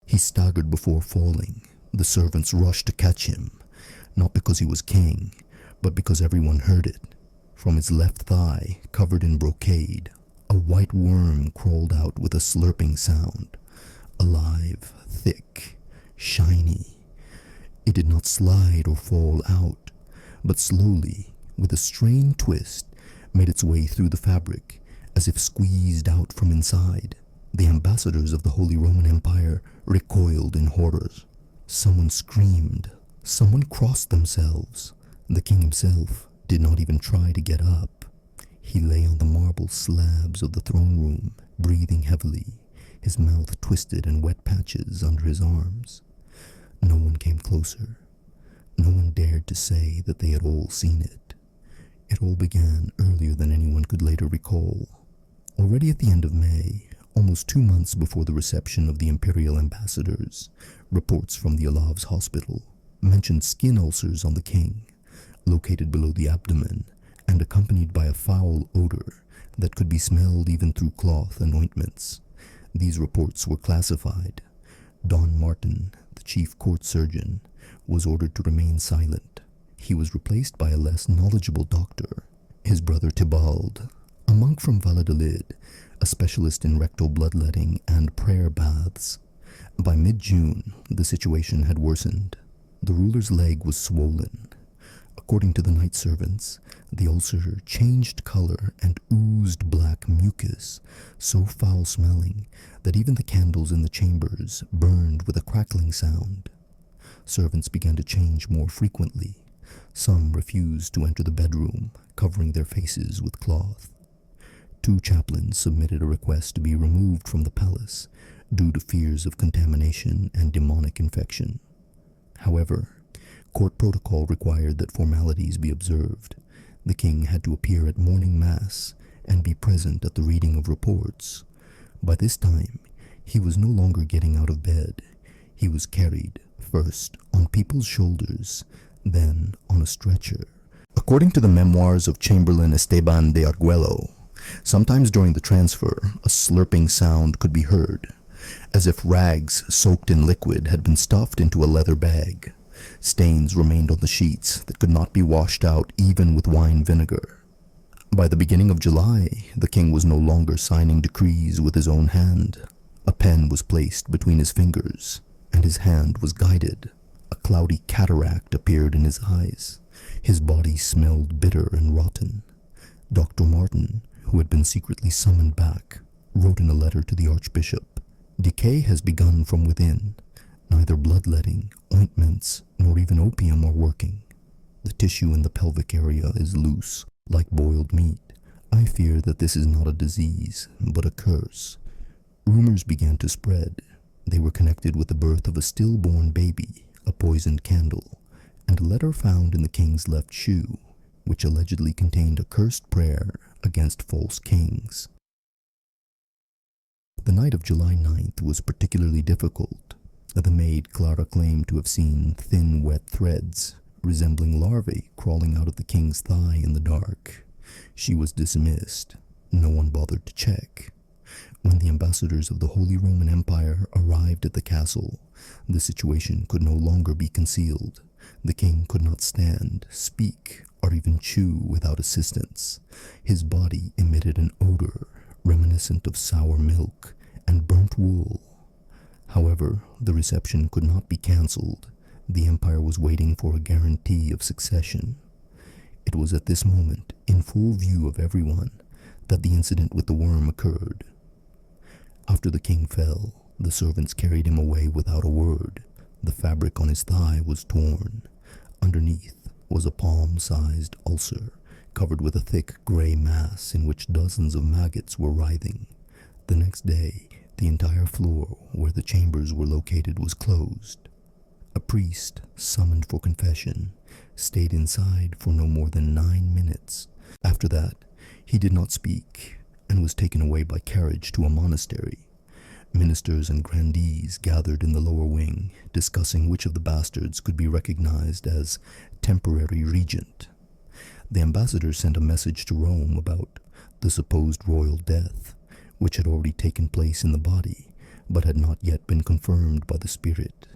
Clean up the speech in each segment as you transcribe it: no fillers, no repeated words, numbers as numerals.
He staggered before falling. The servants rushed to catch him, not because he was king, but because everyone heard it. From his left thigh, covered in brocade, a white worm crawled out with a slurping sound. Alive, thick, shiny. It did not slide or fall out, but slowly, with a strained twist, made its way through the fabric, as if squeezed out from inside. The ambassadors of the Holy Roman Empire recoiled in horror. Someone screamed. Someone crossed themselves. The king himself did not even try to get up. He lay on the marble slabs of the throne room, breathing heavily, his mouth twisted and wet patches under his arms. No one came closer. No one dared to say that they had all seen it. It all began earlier than anyone could later recall. Already at the end of May, almost 2 months before the reception of the imperial ambassadors, reports from the Alav's hospital mentioned skin ulcers on the king, located below the abdomen and accompanied by a foul odor that could be smelled even through cloth and ointments. These reports were classified. Don Martin, the chief court surgeon, was ordered to remain silent. He was replaced by a less knowledgeable doctor, his brother Tybalt, a monk from Valladolid, a specialist in rectal bloodletting and prayer baths. By mid-June, the situation had worsened. The ruler's leg was swollen. According to the night servants, the ulcer changed color and oozed black mucus, so foul-smelling that even the candles in the chambers burned with a crackling sound. Servants began to change more frequently. Some refused to enter the bedroom, covering their faces with cloth. 2 chaplains submitted a request to be removed from the palace due to fears of contamination and demonic infection. However, court protocol required that formalities be observed. The king had to appear at morning mass and be present at the reading of reports. By this time, he was no longer getting out of bed. He was carried, first on people's shoulders, then on a stretcher. According to the memoirs of Chamberlain Esteban de Arguello, sometimes during the transfer, a slurping sound could be heard, as if rags soaked in liquid had been stuffed into a leather bag. Stains remained on the sheets that could not be washed out even with wine vinegar. By the beginning of July, the king was no longer signing decrees with his own hand. A pen was placed between his fingers, and his hand was guided. A cloudy cataract appeared in his eyes. His body smelled bitter and rotten. Dr. Martin, who had been secretly summoned back, wrote in a letter to the archbishop, "Decay has begun from within. Neither bloodletting, ointments, nor even opium are working. The tissue in the pelvic area is loose, like boiled meat. I fear that this is not a disease, but a curse." Rumors began to spread. They were connected with the birth of a stillborn baby, a poisoned candle, and a letter found in the king's left shoe, which allegedly contained a cursed prayer against false kings. The night of July 9th was particularly difficult. The maid Clara claimed to have seen thin, wet threads, resembling larvae crawling out of the king's thigh in the dark. She was dismissed. No one bothered to check. When the ambassadors of the Holy Roman Empire arrived at the castle, the situation could no longer be concealed. The king could not stand, speak, or even chew without assistance. His body emitted an odor reminiscent of sour milk and burnt wool. However, the reception could not be cancelled. The empire was waiting for a guarantee of succession. It was at this moment, in full view of everyone, that the incident with the worm occurred. After the king fell, the servants carried him away without a word. The fabric on his thigh was torn. Underneath was a palm-sized ulcer, covered with a thick gray mass in which dozens of maggots were writhing. The next day, the entire floor where the chambers were located was closed. A priest, summoned for confession, stayed inside for no more than 9 minutes. After that, he did not speak and was taken away by carriage to a monastery. Ministers and grandees gathered in the lower wing, discussing which of the bastards could be recognized as temporary regent. The ambassador sent a message to Rome about the supposed royal death, which had already taken place in the body, but had not yet been confirmed by the spirit.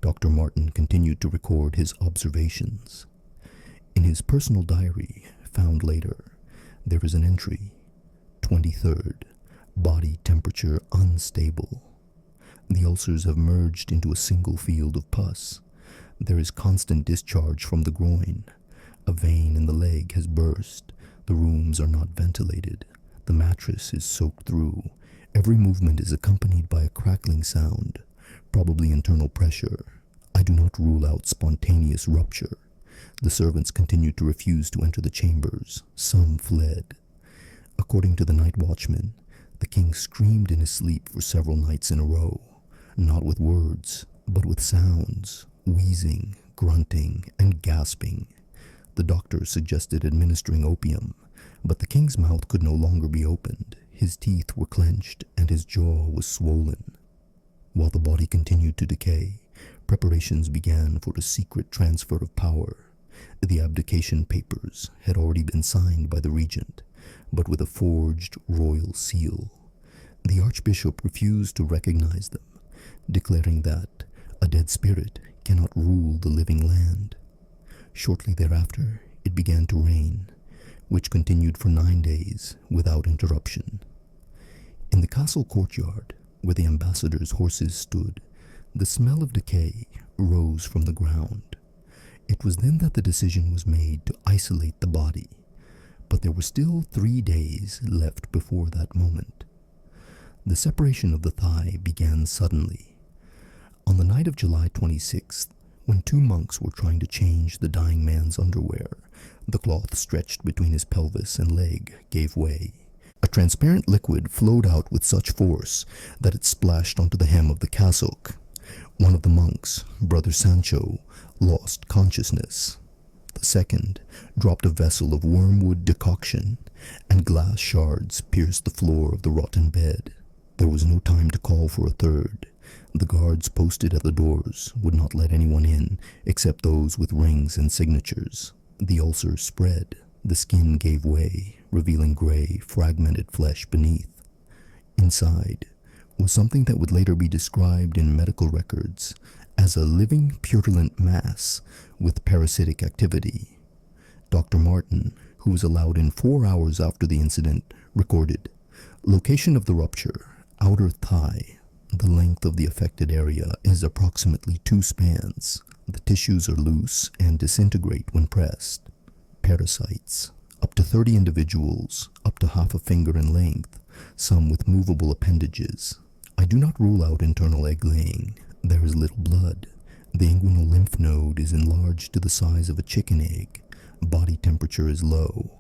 Dr. Martin continued to record his observations. In his personal diary, found later, there is an entry, 23rd, body temperature unstable. The ulcers have merged into a single field of pus. There is constant discharge from the groin. A vein in the leg has burst. The rooms are not ventilated. The mattress is soaked through. Every movement is accompanied by a crackling sound, probably internal pressure. I do not rule out spontaneous rupture. The servants continued to refuse to enter the chambers. Some fled. According to the night watchman, the king screamed in his sleep for several nights in a row, not with words, but with sounds, wheezing, grunting, and gasping. The doctor suggested administering opium, but the king's mouth could no longer be opened. His teeth were clenched and his jaw was swollen. While the body continued to decay, preparations began for a secret transfer of power. The abdication papers had already been signed by the regent, but with a forged royal seal. The archbishop refused to recognize them, declaring that a dead spirit cannot rule the living land. Shortly thereafter, it began to rain, which continued for 9 days without interruption. In the castle courtyard, where the ambassadors' horses stood, the smell of decay rose from the ground. It was then that the decision was made to isolate the body, but there were still 3 days left before that moment. The separation of the thigh began suddenly. On the night of July 26th, when 2 monks were trying to change the dying man's underwear, the cloth stretched between his pelvis and leg gave way. A transparent liquid flowed out with such force that it splashed onto the hem of the cassock. One of the monks, Brother Sancho, lost consciousness. The second dropped a vessel of wormwood decoction, and glass shards pierced the floor of the rotten bed. There was no time to call for a third. The guards posted at the doors would not let anyone in except those with rings and signatures. The ulcer spread. The skin gave way, revealing gray, fragmented flesh beneath. Inside was something that would later be described in medical records as a living purulent mass with parasitic activity. Dr. Martin, who was allowed in 4 hours after the incident, recorded, "Location of the rupture, outer thigh. The length of the affected area is approximately 2 spans. The tissues are loose and disintegrate when pressed. Parasites, up to 30 individuals, up to half a finger in length, some with movable appendages. I do not rule out internal egg laying. There is little blood. The inguinal lymph node is enlarged to the size of a chicken egg. Body temperature is low.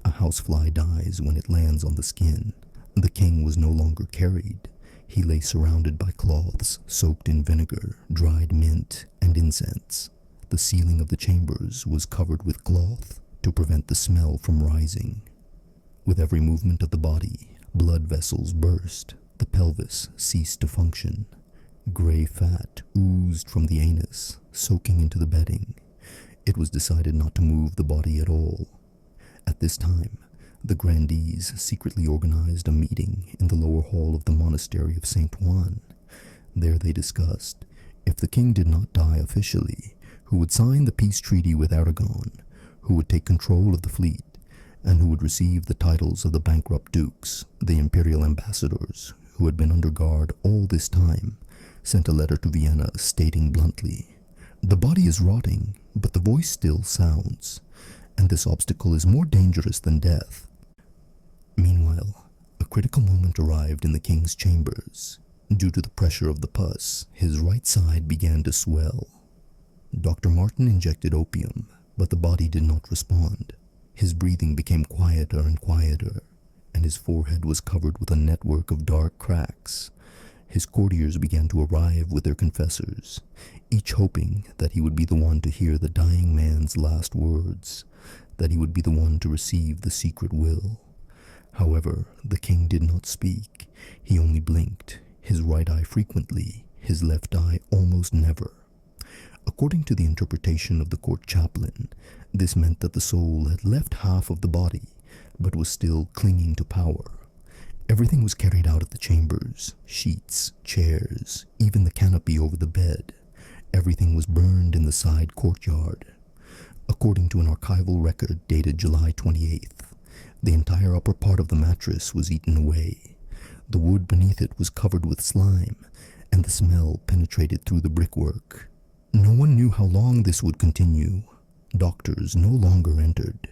A housefly dies when it lands on the skin. The king was no longer carried. He lay surrounded by cloths soaked in vinegar, dried mint, and incense. The ceiling of the chambers was covered with cloth to prevent the smell from rising. With every movement of the body, blood vessels burst. The pelvis ceased to function. Gray fat oozed from the anus, soaking into the bedding. It was decided not to move the body at all. At this time, the grandees secretly organized a meeting in the lower hall of the monastery of St. Juan. There they discussed, if the king did not die officially, who would sign the peace treaty with Aragon, who would take control of the fleet, and who would receive the titles of the bankrupt dukes. The imperial ambassadors, who had been under guard all this time, sent a letter to Vienna stating bluntly, "The body is rotting, but the voice still sounds, and this obstacle is more dangerous than death." Meanwhile, a critical moment arrived in the king's chambers. Due to the pressure of the pus, his right side began to swell. Dr. Martin injected opium, but the body did not respond. His breathing became quieter and quieter, and his forehead was covered with a network of dark cracks. His courtiers began to arrive with their confessors, each hoping that he would be the one to hear the dying man's last words, that he would be the one to receive the secret will. However, the king did not speak. He only blinked, his right eye frequently, his left eye almost never. According to the interpretation of the court chaplain, this meant that the soul had left half of the body, but was still clinging to power. Everything was carried out of the chambers, sheets, chairs, even the canopy over the bed. Everything was burned in the side courtyard. According to an archival record dated July 28th, the entire upper part of the mattress was eaten away. The wood beneath it was covered with slime, and the smell penetrated through the brickwork. No one knew how long this would continue. Doctors no longer entered.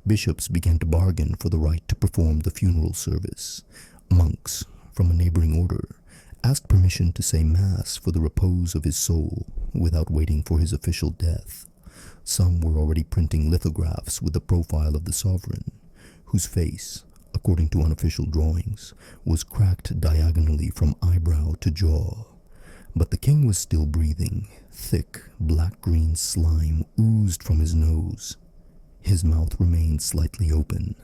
Bishops began to bargain for the right to perform the funeral service. Monks from a neighboring order asked permission to say mass for the repose of his soul without waiting for his official death. Some were already printing lithographs with the profile of the sovereign, whose face, according to unofficial drawings, was cracked diagonally from eyebrow to jaw. But the king was still breathing. Thick, black-green slime oozed from his nose. His mouth remained slightly open.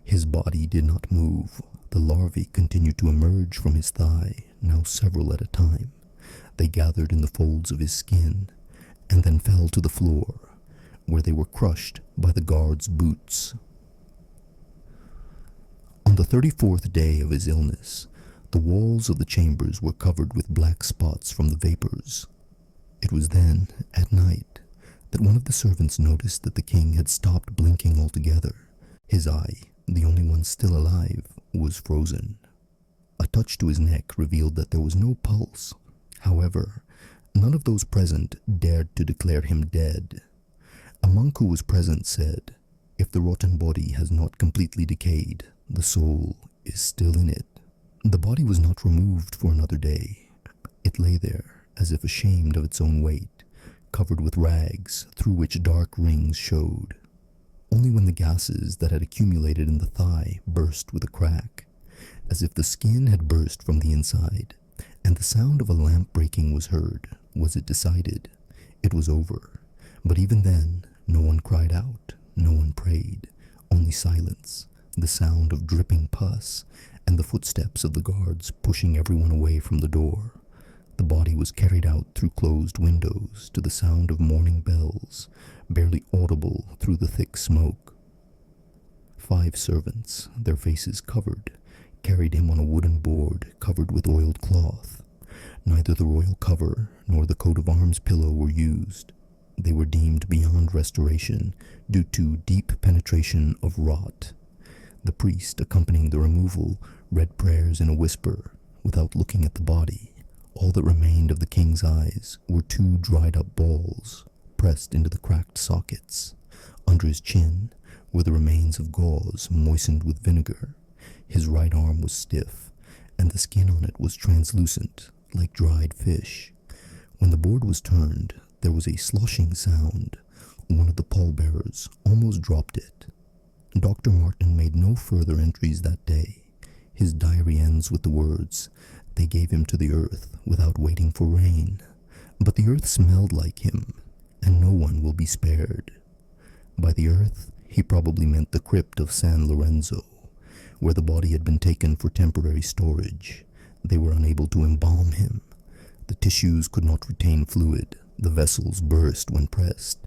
His body did not move. The larvae continued to emerge from his thigh, now several at a time. They gathered in the folds of his skin, and then fell to the floor, where they were crushed by the guards' boots. On the 34th day of his illness, the walls of the chambers were covered with black spots from the vapors. It was then, at night, that one of the servants noticed that the king had stopped blinking altogether. His eye, the only one still alive, was frozen. A touch to his neck revealed that there was no pulse. However, none of those present dared to declare him dead. A monk who was present said, "If the rotten body has not completely decayed, the soul is still in it." The body was not removed for another day. It lay there, as if ashamed of its own weight, covered with rags through which dark rings showed. Only when the gases that had accumulated in the thigh burst with a crack, as if the skin had burst from the inside, and the sound of a lamp breaking was heard, was it decided. It was over. But even then, no one cried out, no one prayed, only silence, the sound of dripping pus, and the footsteps of the guards pushing everyone away from the door. The body was carried out through closed windows to the sound of morning bells, barely audible through the thick smoke. 5 servants, their faces covered, carried him on a wooden board covered with oiled cloth. Neither the royal cover nor the coat of arms pillow were used. They were deemed beyond restoration due to deep penetration of rot. The priest accompanying the removal read prayers in a whisper, without looking at the body. All that remained of the king's eyes were 2 dried-up balls, pressed into the cracked sockets. Under his chin were the remains of gauze moistened with vinegar. His right arm was stiff, and the skin on it was translucent, like dried fish. When the board was turned, there was a sloshing sound. One of the pallbearers almost dropped it. Dr. Martin made no further entries that day. His diary ends with the words, "They gave him to the earth without waiting for rain." But the earth smelled like him, and no one will be spared. By the earth, he probably meant the crypt of San Lorenzo, where the body had been taken for temporary storage. They were unable to embalm him. The tissues could not retain fluid, the vessels burst when pressed,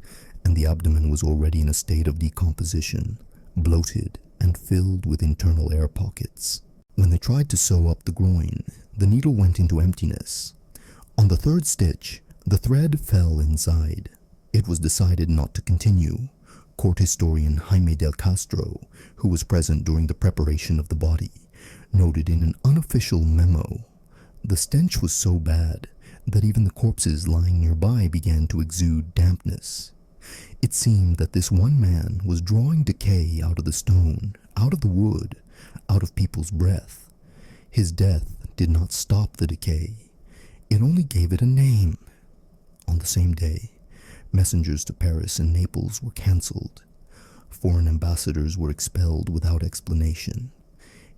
and the abdomen was already in a state of decomposition, bloated and filled with internal air pockets. When they tried to sew up the groin, the needle went into emptiness. On the 3rd stitch, the thread fell inside. It was decided not to continue. Court historian Jaime del Castro, who was present during the preparation of the body, noted in an unofficial memo, "The stench was so bad that even the corpses lying nearby began to exude dampness. It seemed that this one man was drawing decay out of the stone, out of the wood, out of people's breath. His death did not stop the decay. It only gave it a name." On the same day, messengers to Paris and Naples were cancelled. Foreign ambassadors were expelled without explanation.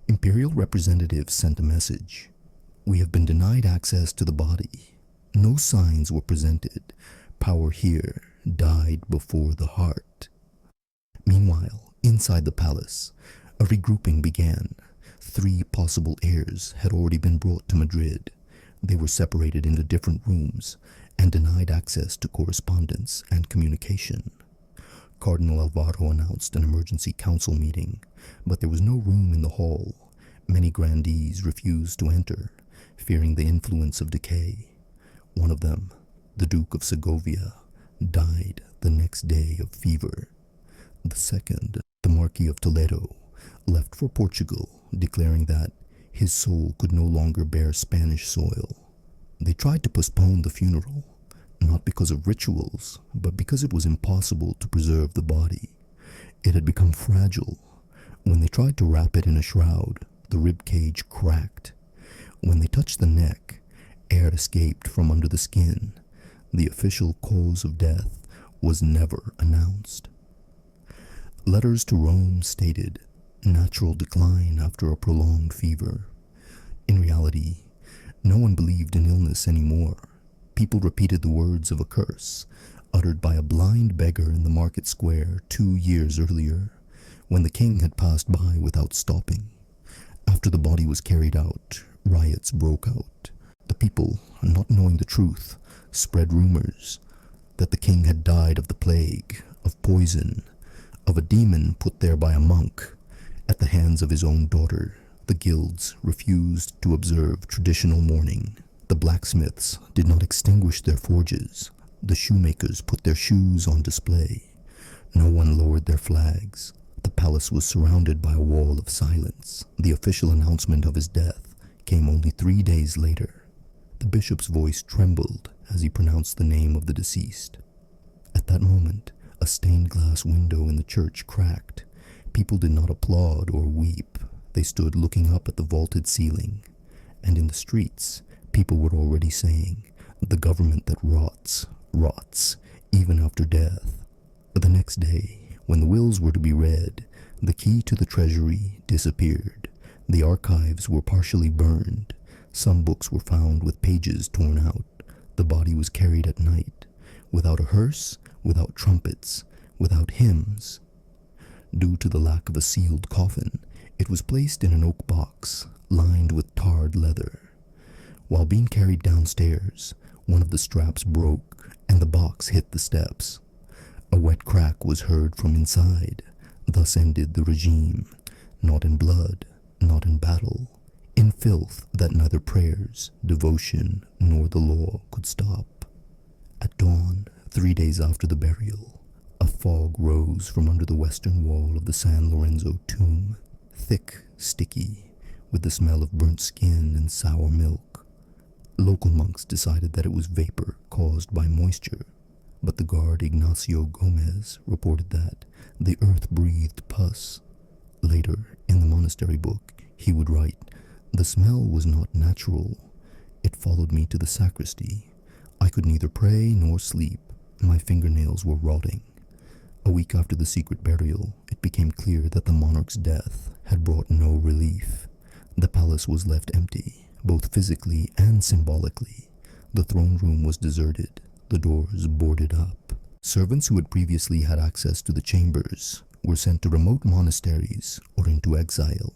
Imperial representatives sent a message. "We have been denied access to the body. No signs were presented. Power here died before the heart." Meanwhile, inside the palace, a regrouping began. 3 possible heirs had already been brought to Madrid. They were separated into different rooms and denied access to correspondence and communication. Cardinal Alvaro announced an emergency council meeting, but there was no room in the hall. Many grandees refused to enter, fearing the influence of decay. One of them, the Duke of Segovia, died the next day of fever. The second, the Marquis of Toledo, left for Portugal, declaring that his soul could no longer bear Spanish soil. They tried to postpone the funeral, not because of rituals, but because it was impossible to preserve the body. It had become fragile. When they tried to wrap it in a shroud, the rib cage cracked. When they touched the neck, air escaped from under the skin. The official cause of death was never announced. Letters to Rome stated, natural decline after a prolonged fever. In reality, no one believed in illness anymore. People repeated the words of a curse, uttered by a blind beggar in the market square 2 years earlier, when the king had passed by without stopping. After the body was carried out, riots broke out. The people, not knowing the truth, spread rumors that the king had died of the plague, of poison, of a demon put there by a monk at the hands of his own daughter. The guilds refused to observe traditional mourning. The blacksmiths did not extinguish their forges. The shoemakers put their shoes on display. No one lowered their flags. The palace was surrounded by a wall of silence. The official announcement of his death came only 3 days later. The bishop's voice trembled as he pronounced the name of the deceased. At that moment, a stained glass window in the church cracked. People did not applaud or weep. They stood looking up at the vaulted ceiling. And in the streets, people were already saying, "The government that rots, rots, even after death." The next day, when the wills were to be read, the key to the treasury disappeared. The archives were partially burned. Some books were found with pages torn out. The body was carried at night, without a hearse, without trumpets, without hymns. Due to the lack of a sealed coffin, it was placed in an oak box, lined with tarred leather. While being carried downstairs, one of the straps broke and the box hit the steps. A wet crack was heard from inside. Thus ended the regime, not in blood, not in battle, in filth that neither prayers, devotion, nor the law could stop. At dawn, 3 days after the burial, a fog rose from under the western wall of the San Lorenzo tomb, thick, sticky, with the smell of burnt skin and sour milk. Local monks decided that it was vapor caused by moisture, but the guard Ignacio Gomez reported that the earth breathed pus. Later, in the monastery book, he would write, "The smell was not natural. It followed me to the sacristy. I could neither pray nor sleep. My fingernails were rotting." A week after the secret burial, it became clear that the monarch's death had brought no relief. The palace was left empty, both physically and symbolically. The throne room was deserted, the doors boarded up. Servants who had previously had access to the chambers were sent to remote monasteries or into exile.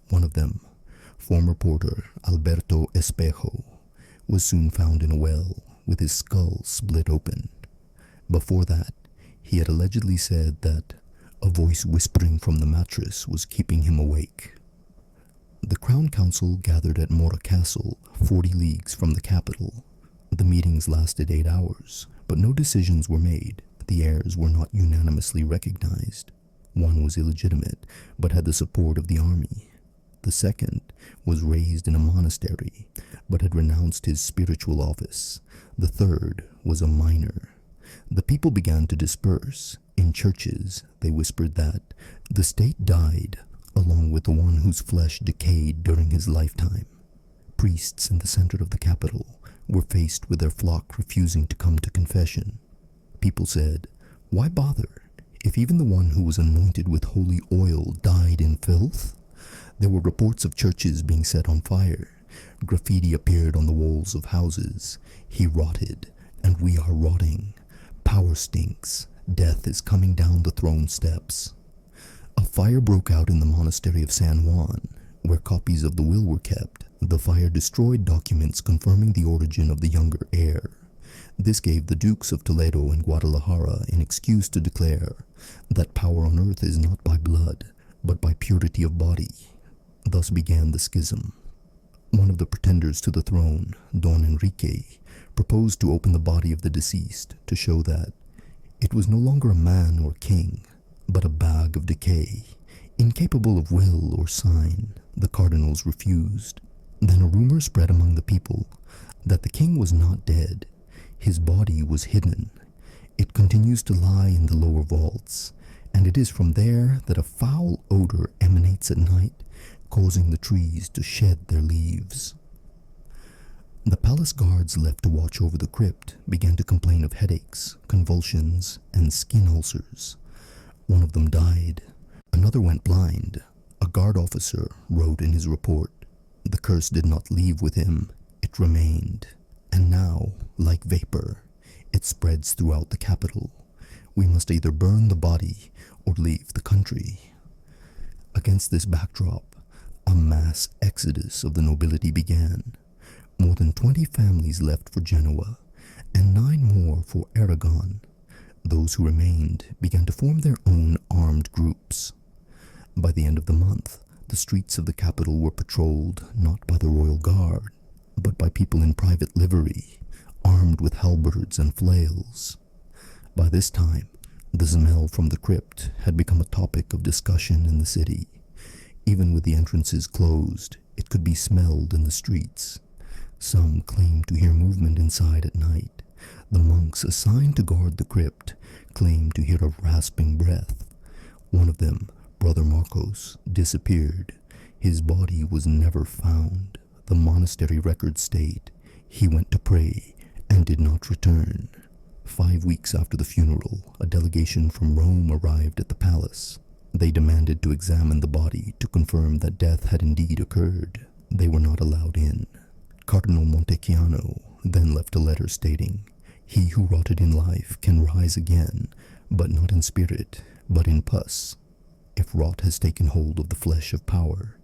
One of them, former porter Alberto Espejo, was soon found in a well with his skull split open. Before that, he had allegedly said that a voice whispering from the mattress was keeping him awake. The Crown Council gathered at Mora Castle, 40 leagues from the capital. The meetings lasted 8 hours, but no decisions were made. The heirs were not unanimously recognized. One was illegitimate, but had the support of the army. The second was raised in a monastery, but had renounced his spiritual office. The third was a minor. The people began to disperse. In churches, they whispered that the state died, along with the one whose flesh decayed during his lifetime. Priests in the center of the capital were faced with their flock refusing to come to confession. People said, "Why bother, if even the one who was anointed with holy oil died in filth?" There were reports of churches being set on fire. Graffiti appeared on the walls of houses. "He rotted, and we are rotting. Power stinks. Death is coming down the throne steps." A fire broke out in the monastery of San Juan, where copies of the will were kept. The fire destroyed documents confirming the origin of the younger heir. This gave the Dukes of Toledo and Guadalajara an excuse to declare that power on earth is not by blood, but by purity of body. Thus began the schism. One of the pretenders to the throne, Don Enrique, proposed to open the body of the deceased to show that it was no longer a man or king, but a bag of decay, incapable of will or sign. The cardinals refused. Then a rumor spread among the people that the king was not dead. His body was hidden. It continues to lie in the lower vaults, and it is from there that a foul odor emanates at night, causing the trees to shed their leaves. The palace guards left to watch over the crypt began to complain of headaches, convulsions, and skin ulcers. One of them died. Another went blind. A guard officer wrote in his report, "The curse did not leave with him, it remained. And now, like vapor, it spreads throughout the capital. We must either burn the body or leave the country." Against this backdrop, a mass exodus of the nobility began. More than 20 families left for Genoa, and 9 more for Aragon. Those who remained began to form their own armed groups. By the end of the month, the streets of the capital were patrolled not by the royal guard, but by people in private livery, armed with halberds and flails. By this time, the smell from the crypt had become a topic of discussion in the city. Even with the entrances closed, it could be smelled in the streets. Some claimed to hear movement inside at night. The monks assigned to guard the crypt claimed to hear a rasping breath. One of them, Brother Marcos, disappeared. His body was never found. The monastery records state he went to pray and did not return. 5 weeks after the funeral, a delegation from Rome arrived at the palace. They demanded to examine the body to confirm that death had indeed occurred. They were not allowed in. Cardinal Montecchiano then left a letter stating, "He who rotted in life can rise again, but not in spirit, but in pus. If rot has taken hold of the flesh of power,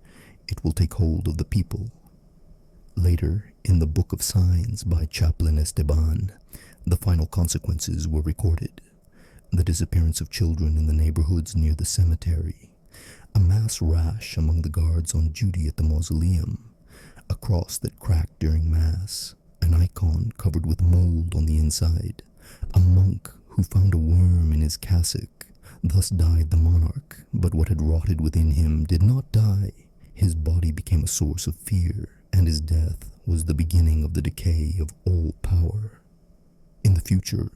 it will take hold of the people." Later, in the Book of Signs by Chaplain Esteban, the final consequences were recorded. The disappearance of children in the neighborhoods near the cemetery, a mass rash among the guards on duty at the mausoleum, a cross that cracked during mass, an icon covered with mold on the inside, a monk who found a worm in his cassock. Thus died the monarch, but what had rotted within him did not die. His body became a source of fear, and his death was the beginning of the decay of all power. In the future,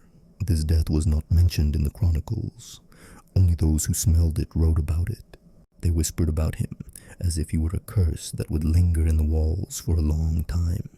this death was not mentioned in the chronicles. Only those who smelled it wrote about it. They whispered about him as if he were a curse that would linger in the walls for a long time.